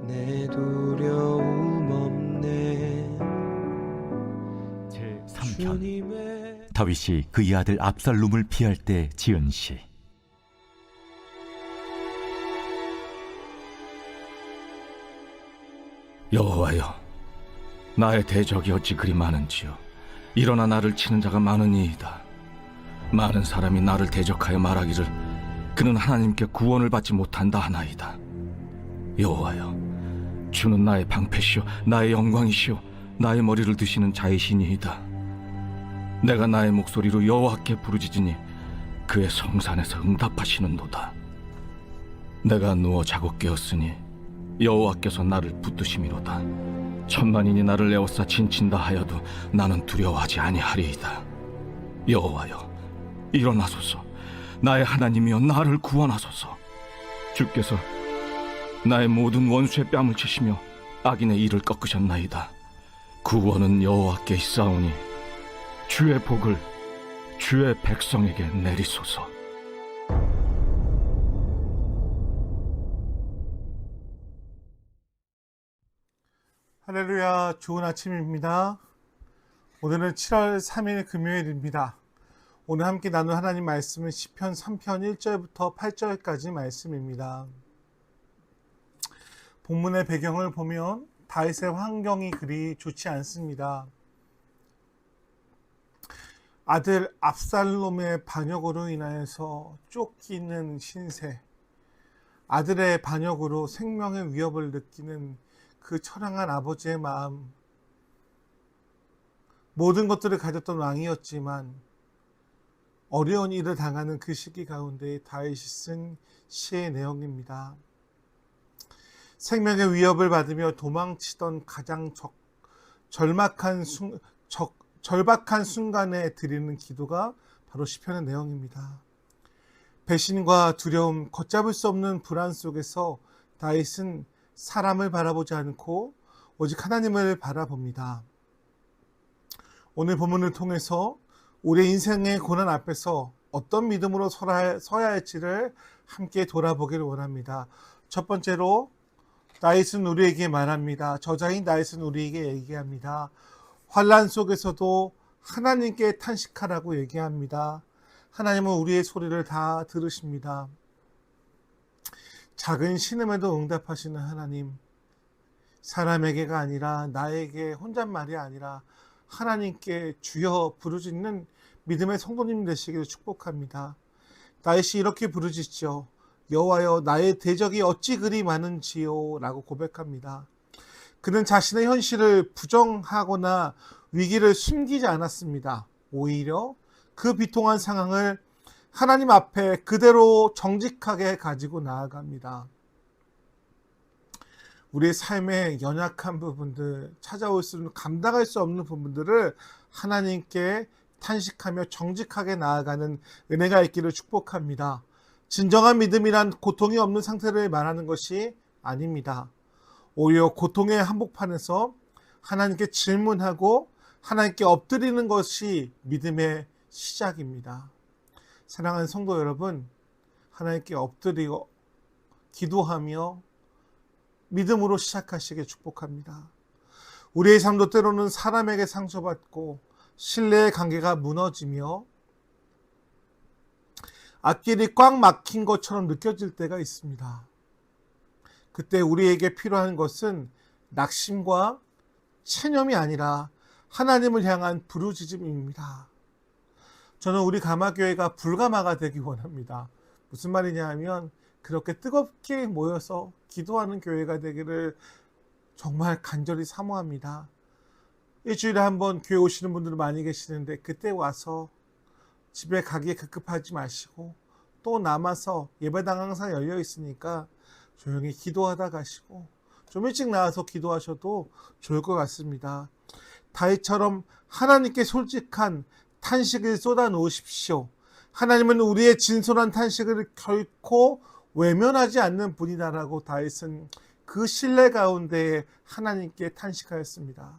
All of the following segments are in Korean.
내 두려움 없네. 제3편. 다윗이 그의 아들 압살롬을 피할 때 지은 시. 여호와여, 나의 대적이 어찌 그리 많은지요. 일어나 나를 치는 자가 많으니이다. 많은 사람이 나를 대적하여 말하기를 그는 하나님께 구원을 받지 못한다 하나이다. 여호와여, 주는 나의 방패시오 나의 영광이시오 나의 머리를 드시는 자이시니이다. 내가 나의 목소리로 여호와께 부르짖으니 그의 성산에서 응답하시는도다. 내가 누워 자고 깨었으니 여호와께서 나를 붙드심이로다. 천만인이 나를 에워싸 진친다 하여도 나는 두려워하지 아니하리이다. 여호와여, 일어나소서. 나의 하나님이여, 나를 구원하소서. 주께서 나의 모든 원수의 뺨을 치시며 악인의 이를 꺾으셨나이다. 구원은 여호와께 있사오니 주의 복을 주의 백성에게 내리소서. 할렐루야, 좋은 아침입니다. 오늘은 7월 3일 금요일입니다. 오늘 함께 나눌 하나님 말씀은 시편 3편 1절부터 8절까지 말씀입니다. 본문의 배경을 보면 다윗의 환경이 그리 좋지 않습니다. 아들 압살롬의 반역으로 인하여서 쫓기는 신세, 아들의 반역으로 생명의 위협을 느끼는 그 처량한 아버지의 마음, 모든 것들을 가졌던 왕이었지만 어려운 일을 당하는 그 시기 가운데 다윗이 쓴 시의 내용입니다. 생명의 위협을 받으며 도망치던 가장 절박한 순간에 드리는 기도가 바로 시편의 내용입니다. 배신과 두려움, 걷잡을 수 없는 불안 속에서 다윗은 사람을 바라보지 않고 오직 하나님을 바라봅니다. 오늘 본문을 통해서 우리의 인생의 고난 앞에서 어떤 믿음으로 서야 할지를 함께 돌아보기를 원합니다. 첫 번째로 다윗은 우리에게 말합니다. 저자인 다윗은 우리에게 얘기합니다. 환난 속에서도 하나님께 탄식하라고 얘기합니다. 하나님은 우리의 소리를 다 들으십니다. 작은 신음에도 응답하시는 하나님, 사람에게가 아니라 나에게 혼잣말이 아니라 하나님께 주여 부르짖는 믿음의 성도님 되시기를 축복합니다. 다윗이 이렇게 부르짖죠. 여호와여, 나의 대적이 어찌 그리 많은지요 라고 고백합니다. 그는 자신의 현실을 부정하거나 위기를 숨기지 않았습니다. 오히려 그 비통한 상황을 하나님 앞에 그대로 정직하게 가지고 나아갑니다. 우리의 삶의 연약한 부분들, 찾아올 수 있는 감당할 수 없는 부분들을 하나님께 탄식하며 정직하게 나아가는 은혜가 있기를 축복합니다. 진정한 믿음이란 고통이 없는 상태를 말하는 것이 아닙니다. 오히려 고통의 한복판에서 하나님께 질문하고 하나님께 엎드리는 것이 믿음의 시작입니다. 사랑하는 성도 여러분, 하나님께 엎드리고 기도하며 믿음으로 시작하시길 축복합니다. 우리의 삶도 때로는 사람에게 상처받고 신뢰의 관계가 무너지며 앞길이 꽉 막힌 것처럼 느껴질 때가 있습니다. 그때 우리에게 필요한 것은 낙심과 체념이 아니라 하나님을 향한 부르짖음입니다. 저는 우리 가마교회가 불가마가 되기 원합니다. 무슨 말이냐 하면 그렇게 뜨겁게 모여서 기도하는 교회가 되기를 정말 간절히 사모합니다. 일주일에 한 번 교회 오시는 분들은 많이 계시는데 그때 와서 집에 가기에 급급하지 마시고 또 남아서 예배당 항상 열려 있으니까 조용히 기도하다 가시고 좀 일찍 나와서 기도하셔도 좋을 것 같습니다. 다윗처럼 하나님께 솔직한 탄식을 쏟아 놓으십시오. 하나님은 우리의 진솔한 탄식을 결코 외면하지 않는 분이다라고 다윗은 그 신뢰 가운데 하나님께 탄식하였습니다.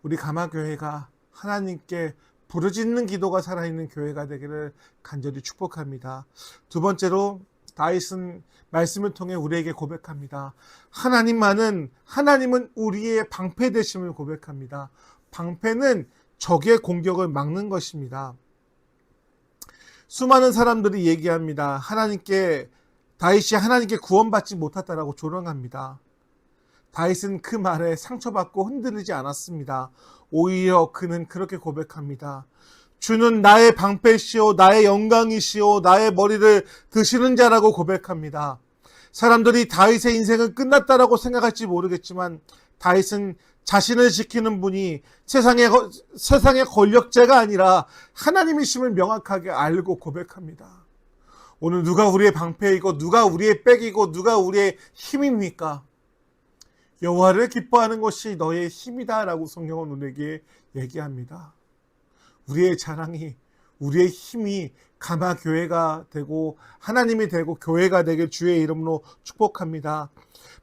우리 가마교회가 하나님께 부르짖는 기도가 살아있는 교회가 되기를 간절히 축복합니다. 두 번째로 다윗은 말씀을 통해 우리에게 고백합니다. 하나님은 우리의 방패 되심을 고백합니다. 방패는 적의 공격을 막는 것입니다. 수많은 사람들이 얘기합니다. 다윗이 하나님께 구원받지 못했다라고 조롱합니다. 다윗은 그 말에 상처받고 흔들리지 않았습니다. 오히려 그는 그렇게 고백합니다. 주는 나의 방패시오, 나의 영광이시오, 나의 머리를 드시는 자라고 고백합니다. 사람들이 다윗의 인생은 끝났다라고 생각할지 모르겠지만 다윗은 자신을 지키는 분이 세상의 권력자가 아니라 하나님이심을 명확하게 알고 고백합니다. 오늘 누가 우리의 방패이고 누가 우리의 백이고 누가 우리의 힘입니까? 여호와를 기뻐하는 것이 너의 힘이다 라고 성경은 우리에게 얘기합니다. 우리의 자랑이, 우리의 힘이 가마교회가 되고 하나님이 되고 교회가 되길 주의 이름으로 축복합니다.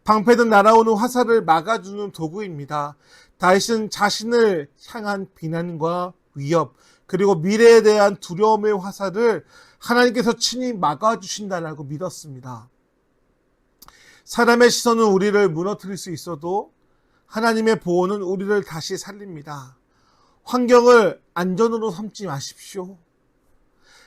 방패는 날아오는 화살을 막아주는 도구입니다. 다윗은 자신을 향한 비난과 위협 그리고 미래에 대한 두려움의 화살을 하나님께서 친히 막아주신다라고 믿었습니다. 사람의 시선은 우리를 무너뜨릴 수 있어도 하나님의 보호는 우리를 다시 살립니다. 환경을 안전으로 삼지 마십시오.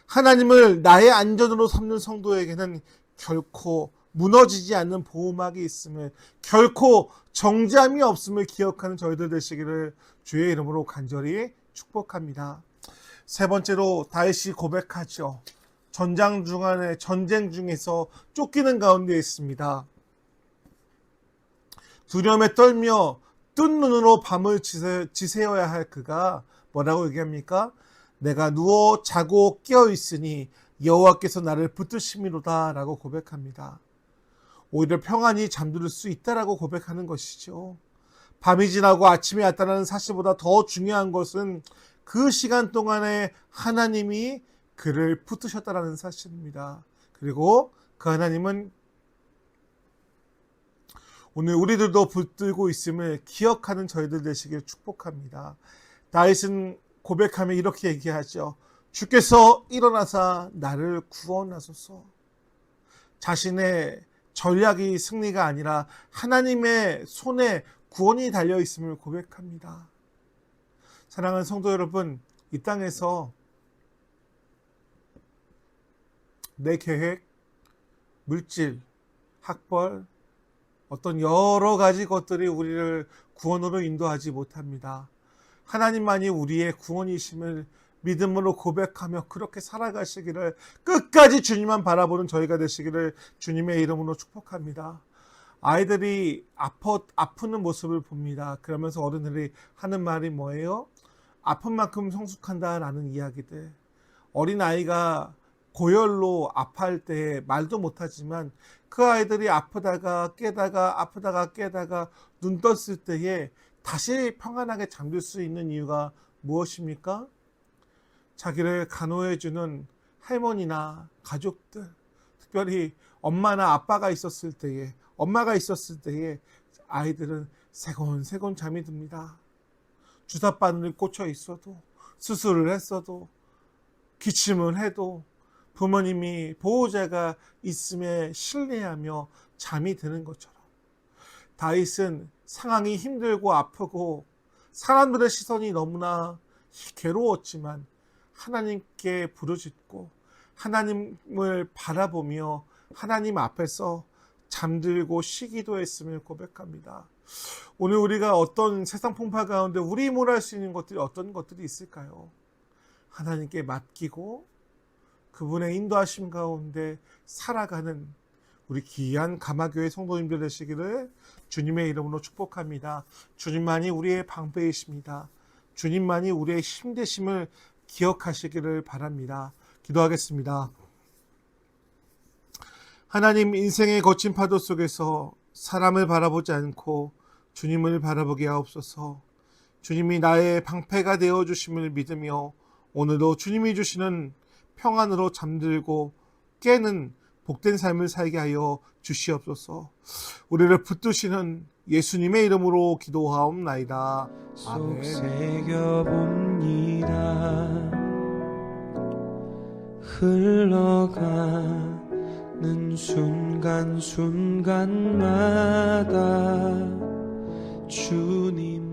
하나님을 나의 안전으로 삼는 성도에게는 결코 무너지지 않는 보호막이 있음을, 결코 정죄함이 없음을 기억하는 저희들 되시기를 주의 이름으로 간절히 축복합니다. 세 번째로 다윗이 고백하죠. 전쟁 중에서 쫓기는 가운데 있습니다. 두려움에 떨며 뜬 눈으로 밤을 지새워야 할 그가 뭐라고 얘기합니까? 내가 누워 자고 깨어 있으니 여호와께서 나를 붙드심이로다 라고 고백합니다. 오히려 평안히 잠들 수 있다라고 고백하는 것이죠. 밤이 지나고 아침이 왔다는 사실보다 더 중요한 것은 그 시간 동안에 하나님이 그를 붙드셨다라는 사실입니다. 그리고 그 하나님은 오늘 우리들도 붙들고 있음을 기억하는 저희들 되시길 축복합니다. 다윗은 고백하며 이렇게 얘기하죠. 주께서 일어나사 나를 구원하소서. 자신의 전략이 승리가 아니라 하나님의 손에 구원이 달려있음을 고백합니다. 사랑하는 성도 여러분, 이 땅에서 내 계획, 물질, 학벌, 어떤 여러 가지 것들이 우리를 구원으로 인도하지 못합니다. 하나님만이 우리의 구원이심을 믿음으로 고백하며 그렇게 살아가시기를, 끝까지 주님만 바라보는 저희가 되시기를 주님의 이름으로 축복합니다. 아이들이 아프는 모습을 봅니다. 그러면서 어른들이 하는 말이 뭐예요? 아픈 만큼 성숙한다라는 이야기들. 어린아이가 고열로 아파할 때 말도 못하지만 그 아이들이 아프다가 깨다가 눈 떴을 때에 다시 평안하게 잠들 수 있는 이유가 무엇입니까? 자기를 간호해주는 할머니나 가족들, 특별히 엄마나 아빠가 있었을 때에, 엄마가 있었을 때에 아이들은 세곤세곤 잠이 듭니다. 주사바늘이 꽂혀 있어도, 수술을 했어도, 기침을 해도 부모님이, 보호자가 있음에 신뢰하며 잠이 드는 것처럼 다윗은 상황이 힘들고 아프고 사람들의 시선이 너무나 괴로웠지만 하나님께 부르짖고 하나님을 바라보며 하나님 앞에서 잠들고 쉬기도 했음을 고백합니다. 오늘 우리가 어떤 세상 풍파 가운데 우리 힘으로 할 수 있는 것들이 어떤 것들이 있을까요? 하나님께 맡기고 그분의 인도하심 가운데 살아가는 우리 귀한 가마교회 성도님들 되시기를 주님의 이름으로 축복합니다. 주님만이 우리의 방패이십니다. 주님만이 우리의 힘 되심을 기억하시기를 바랍니다. 기도하겠습니다. 하나님, 인생의 거친 파도 속에서 사람을 바라보지 않고 주님을 바라보게 하옵소서. 주님이 나의 방패가 되어주심을 믿으며 오늘도 주님이 주시는 평안으로 잠들고 깨는 복된 삶을 살게 하여 주시옵소서. 우리를 붙드시는 예수님의 이름으로 기도하옵나이다. 속 새겨봅니다. 흘러간 순간순간마다 주님